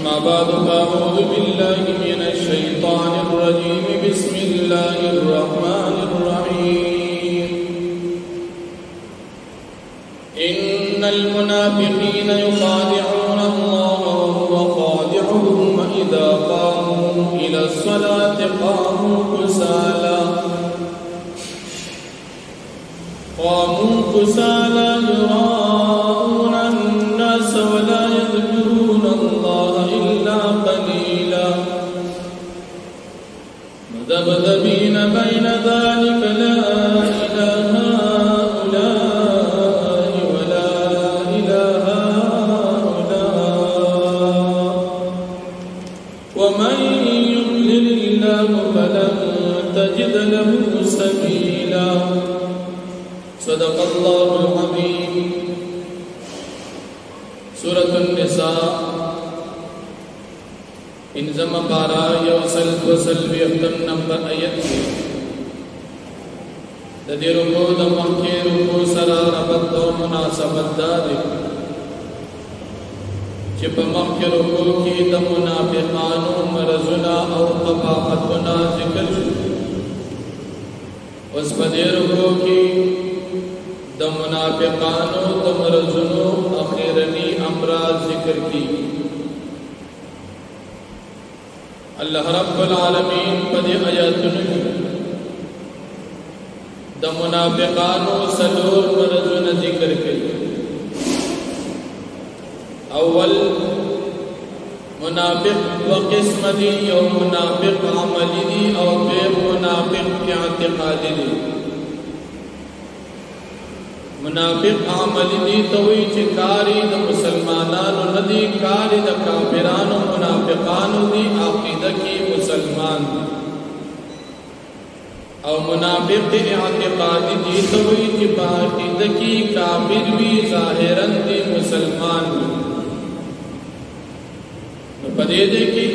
أما بعد فأعوذ بالله من الشيطان الرجيم بسم الله الرحمن الرحيم إن المنافقين يخادعون الله وهو خادعهم وإذا قاموا إلى الصلاة قاموا كسالى يراءون الناس ولا يذكرون الله إلا قليلا مذبذبين بين ذلك لا إله هؤلاء ولا إله هؤلاء ومن يضلل الله فلن تجد له سبيلا صدق الله العظيم سورة النساء انزم بارا یوسل وسل ویختم نمبر آیت کی ددی رکو دمکی رکو سرا ربط و مناسبت داری چپ مکی رکو کی دمنافقانو مرزنا او قباحتنا ذکر اس پدی رکو کی دمنافقانو دمرزنو اخیرنی امراض ذکر کی اللہ رب العالمین پدی آیاتنو دمنافقانو سلور مرزن ذکر کی اول منافق و قسم دی یو منافق عملی دی او بے منافق اعتقادی دی منافق عملی دی توی چه کاری دا مسلمانانو ندی کاری دا کافرانو منافقانو دی عقیدہ کی مسلمان دی او منافق اعتقادی دی توی چه عقیدہ کی کافر بھی ظاہرن دی مسلمان دی پدے دیکھی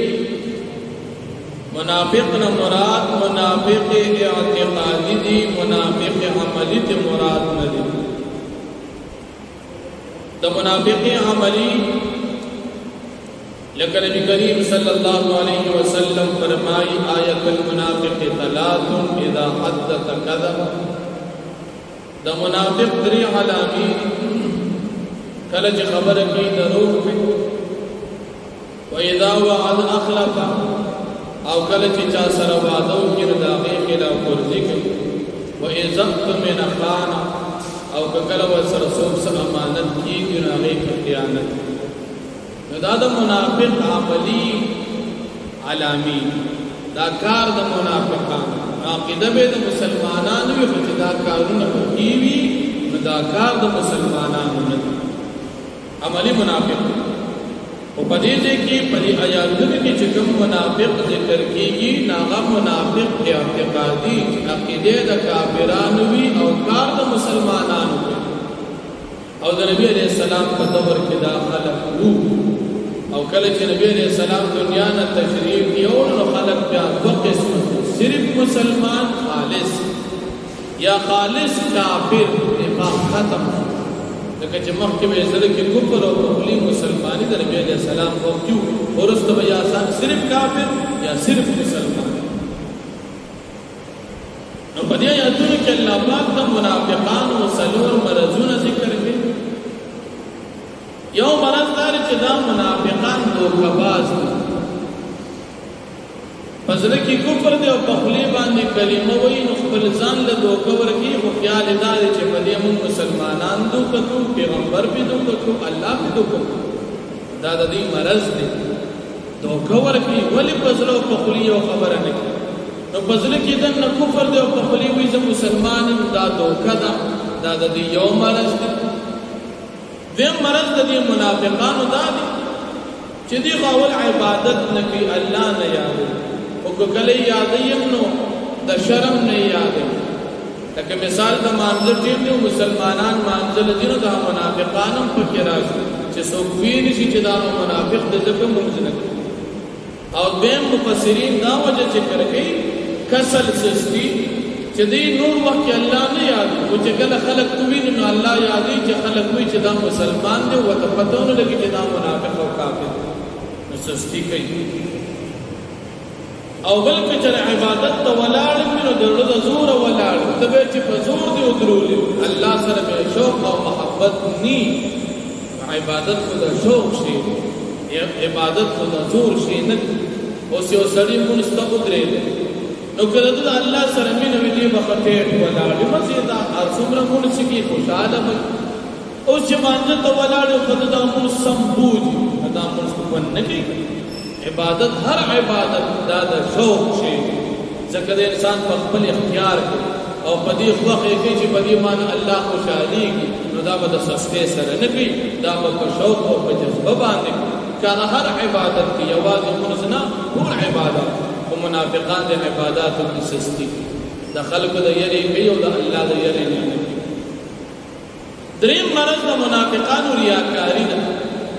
منافق نہ مراد منافق اعتقادی دی منافق عملی تی مراد ندی دا منافق عملی لکہ نبی کریم صلی اللہ علیہ وسلم فرمائی آیت المنافق ثلاث اذا حدث کذب دا منافق دری علامی کلچ خبر کی دروغ کی وَإِذَا وَعَدْ أَخْلَفَ او کلچ چا سر وعدو کی رداغی خلاف ورزی کی وَإِذَا اؤْتُمِنَ خَانَ او ککل و سرسوب سے امانت کی گناہی کی خیانت دا دا منافق عملی علامی دا کار دا منافقان عقیدہ بے دا مسلمانانو وی خوچ دا کارون کیوی دا کار دا مسلمانانو ندی عملی منافق و پدیدے کی پدی آیاتوں کی چکم منافق ذکر کی گی ناغا منافق اعتقادی عقیدے دا کافرانوی او کار دا مسلمانانوی او دا نبی علیہ السلام کا دور کی دا خلق رو او کلچ نبی علیہ السلام دنیا نا تشریف دیون و خلق پیا دو قسم صرف مسلمان خالص یا خالص کافر نفاق ختم لکه چې مخکې به زړه کې کفر او خپلی مسلمانی د نبی علیہ السلام او کیو ورسته به یا صرف کافر یا صرف مسلمان نو په دې آیاتونو کې الله پاک د منافقانو سلور مرزونه ذکر کړي یو مرز دار چې دا منافقان دوکباز دي پزړه کې کفر دی او په خپلی باندې کلمه وایي نو خپل ځان له دوکه ورکی خو خیال دار چې په دې موږ مسلمانان دوکو پیغمبر به دوکو الله به دوکو دا د دې مرز دی دوکه ورکی ولی پزړه په خپلی یو خبره نه نو پزړه کې دنه کفر دی او په خپلی وایي چې مسلمان دا دوکه دا د دې یو مرز دی دیم مرز د دې منافقانو دا دی چې دی غول عبادت نه کوي الله نه یادوي او کله یادیم نو د شرم نه یادوي لکه مثال د مانځل ټیم نو مسلمانان مانځل دي نو د منافقانو په کې راځي چې څوک ویني چې دا منافق د ځکه مونږ نه او دیم مفسرین دا وجه ذکر کوي کسل سستی چې دی نور وخت الله نه یاد او چې کله خلق کوي نو الله یادي چې خلق وي چې دا مسلمان دی او ته پته نه لګي چې دا منافق او کافر سستی کوي او بلکې چې عبادت ته ولاړ وي نو د زړه زور ولاړ ته به چې په زور دی ودرولي الله سره به شوق او محبت ني عبادت خو د شوق شي عبادت خو د زور شي نه اوس یو سړی مونږ ته ودرېږي نو کله د الله سره مینه وي دی بخټه ولاړ مزیدا هر څومره مونږ چې خوشاله وي او چې مانځه ته ولاړ خو د مونږ سمبوج دا مونږ کو نه کوي عبادت هر عبادت دا د شوق شي ځکه د انسان په خپل اختیار کې او په دې خوښه کې چې په دې باندې الله خوشاليږي نو دا به د سستۍ سره نه کوي دا به په شوق او په جذبه باندې کله هر عبادت کې یوازې مونږ نه ټول عبادت او منافقان د عبادتو کې سستی د خلکو د یری کوي او د الله د یری نه کوي دریم مرض د منافقانو ریاکاری ده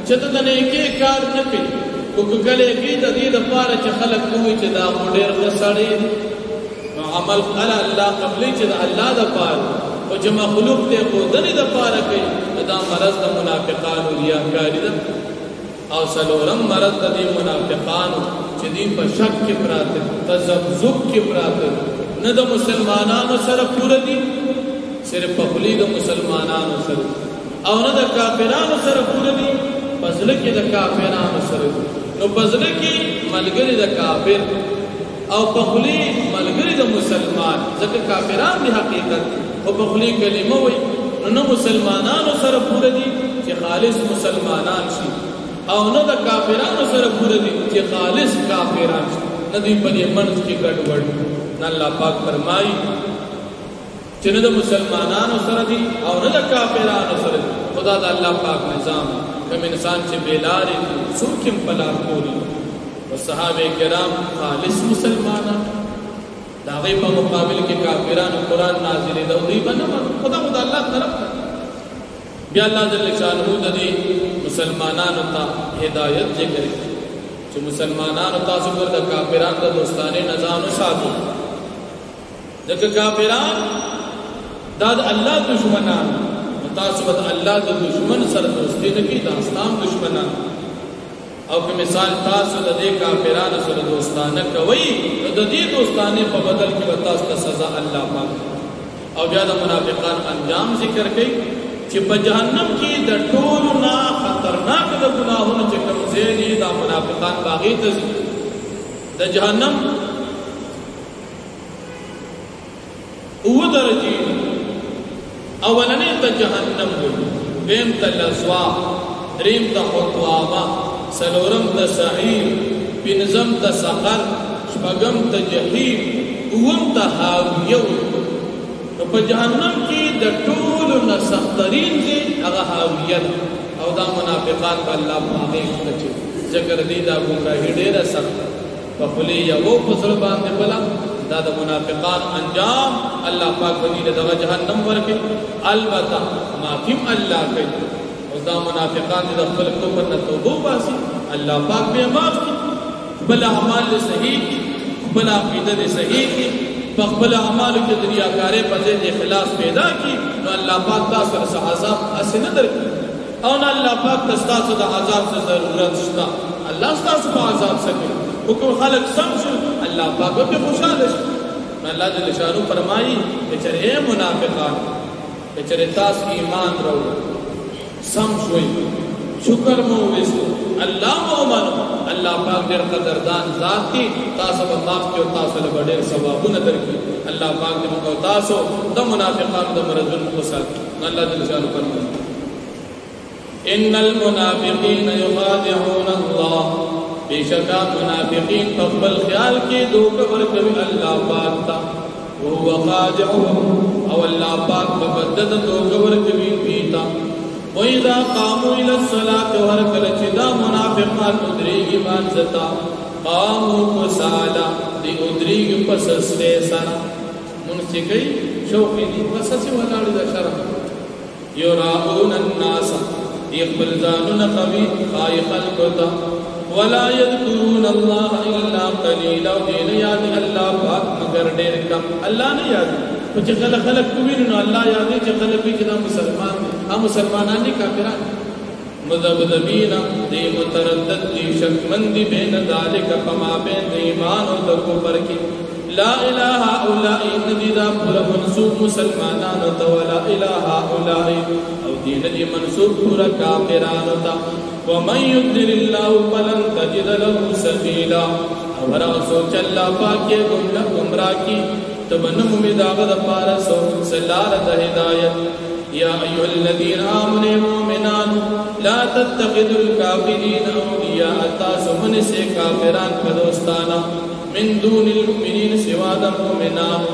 چې ته د نیکی کار نه کوي او کله کې د دې لپاره چې خلک کوي چې دا ډېر غسړي نو عمل على الله قبلي چې د الله د پاره او چې مخلوق ته خودنی د پاره کوي دا مرض د منافقانو ریاکاری ده او سلورم مرض د دې منافقانو چې دې په شک کې پراته تذبذب کې پراته نه د مسلمانانو سره پوره دي صرف په خلی د مسلمانانو سره او نه د کافرانو سره پوره دي پزله کې د کافرانو سره نو پزله کې ملګری د کافر او په خلی ملګری د مسلمان ځکه کافران دی حقیقت او په خلی کلمه وي نو مسلمانانو سره پوره دي چې خالص مسلمانان شي او نه د کافرانو سره پوره دي چې خالص کافران شي نه دی په دې منځ کې ګډوډ نه الله پاک فرمایي چې نه د مسلمانانو سره دي او نه د کافرانو سره دي خدا د الله پاک نظام کوم انسان چې بیلارې څوکم پلار کوي او صحابه کرام خالص مسلمانان دا غي په مقابل کې کافرانو قران نازلې دا دوی باندې خدا الله طرف بیا الله جل شانه د دې مسلمانانو ته هدایت ذکر چې مسلمانانو تاسو پر د کافرانو د دوستانه نظام ساتو ځکه کافران دا د الله دشمنان تاسو د الله د دشمن سره دوستي نه کی دا اسلام دشمنان او که مثال تاسو د دې کافرانو سره دوستانه کوي نو د دې دوستانه په بدل کې به تاسو ته سزا الله پاک او بیا د منافقان انجام ذکر کوي چې په جهنم کې د ټولو نه خطرناک د ګناهونو چې کوم ځای دا منافقان باغی ته د جهنم او درجه اولنې ته جهنم وي دیم ته لظوا دریم ته حطامه سلورم ته سعیر پنځم ته سقر شپږم ته جهنم اوم ته هاویه نو په جهنم کې د ټولو نه سخترین دي هغه هاویه او دا منافقان په الله باندې کوي ذکر دي دا ګمراهي ډېره سخت په خلی یو په سر باندې بلا دا د منافقان انجام الله پاک باندې د جهنم ورکي البته معافیم الله کوي او دا منافقان د خپل کفر نه توبه باسي الله پاک به معاف کوي بل اعمال صحیح بل عقیده صحیح کی خپل اعمال کې د ریاکارۍ په ځای اخلاص پیدا کی نو الله پاک تاسو سره عذاب اسنه درکړي او نه الله پاک تاسو د عذاب څخه ضرورت شته الله تاسو په عذاب سره حکم خلق سمجھ اللہ پاک به خوشاله شي الله جل شانو فرمایي چې اے منافقان چې تاسو ایمان راوړئ سمجھوي شکر مو وستو الله مومن الله پاک ډېر قدردان ذات دی تاسو په معاف کې او تاسو له ډېر ثوابونه درکړي الله پاک دې موږ تاسو د منافقانو د مرزونو کو ساتي الله جل شانو فرمایي ان المنافقین یخادعون الله بیشکا منافقین تقبل خیال کی دوکه ورکوي الله پاک تا وهو خادعهم او الله پاک ببدد دوکه ورکوي پیتا وإذا قاموا إلى الصلاة ورکل چدا منافقان ادریږي مانځتا قاموا کسالا دی ادریږي پسسته سره مونږ کوي شوقي دي پسسه ولاړ د شرم یراؤون الناس يقبل ځانونه قوي خای خلقتا ولا يذكرون الله الا قليلا دين یاد الله پاک مگر ډېر کم الله نه یاد چې خلق کوي نو الله یاد چې خلق چې دا مسلمان دي هم مسلمانان دي کافران مذبذبین دی متردد دی شکمندی بین ذالک فما بین دی ایمان و دا کفر کی لا الہ اولائی ندی دا پورا منصوب مسلمانان تا ولا الہ اولائی او دی ندی منصوب پورا کافران تا ومن یدل اللہ فلن تجد له سبیلا اور سوچ اللہ پاکی گمراہ کی تبنم مداغد پارا سلالت ہدایت یا ایوہ الذین آمنوا مومنان لا تتخذوا الكافرین اولیاء تاسو من سے کافران پدوستانا من دون المؤمنین سوا دا مومنان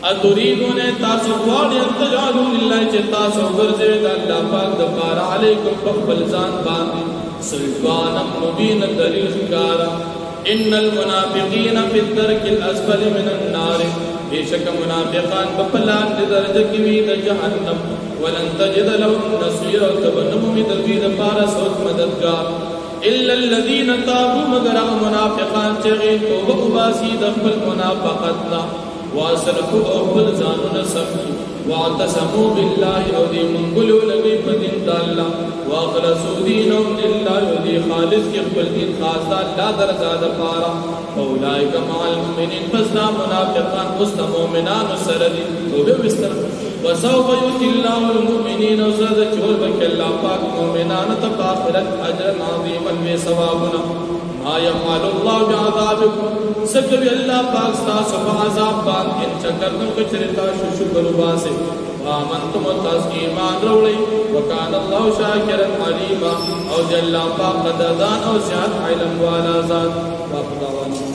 اتریدون تاسو غواړئ ان تجعلوا لله چې تاسو ګرځوئ د الله پاک دپاره علیکم په خپل ځان باندې سلطانا مبینا دلیل ښکارا ان المنافقین فی الدرک الاسفل من النار بیشک منافقان بپلان دی درجه کی وی د جهنم ولن تجد لهم نصيرا تبنم می دوی د پارا سوت مددگار الا الذين تابوا مگر منافقان چې توبه وباسي د خپل منافقتنا واصلحوا خپل ځانونه سمي واعتصموا بالله او دی منګلو لګي په دین د الله واخلصوا دینهم لله او دی خالص کې خپل دین خاص الله درځه د پارا اولئک مع المؤمنین فسنا منافقان مست مؤمنان سره دي توبه وستر وسوف يؤتي الله المؤمنين وزاد چول بک الله پاک مؤمنان ته آخرت اجر عظیم و ثوابنا ما يفعل الله بعذابكم سکوی اللہ پاک ستاسو عذاب بان ان چکرتم کچرتا شکر باسے وآمنتم تاس ایمان روڑی وکان اللہ شاکرا علیما او جل پاک قدردان او زیاد علم والا ذات واقع دعوانا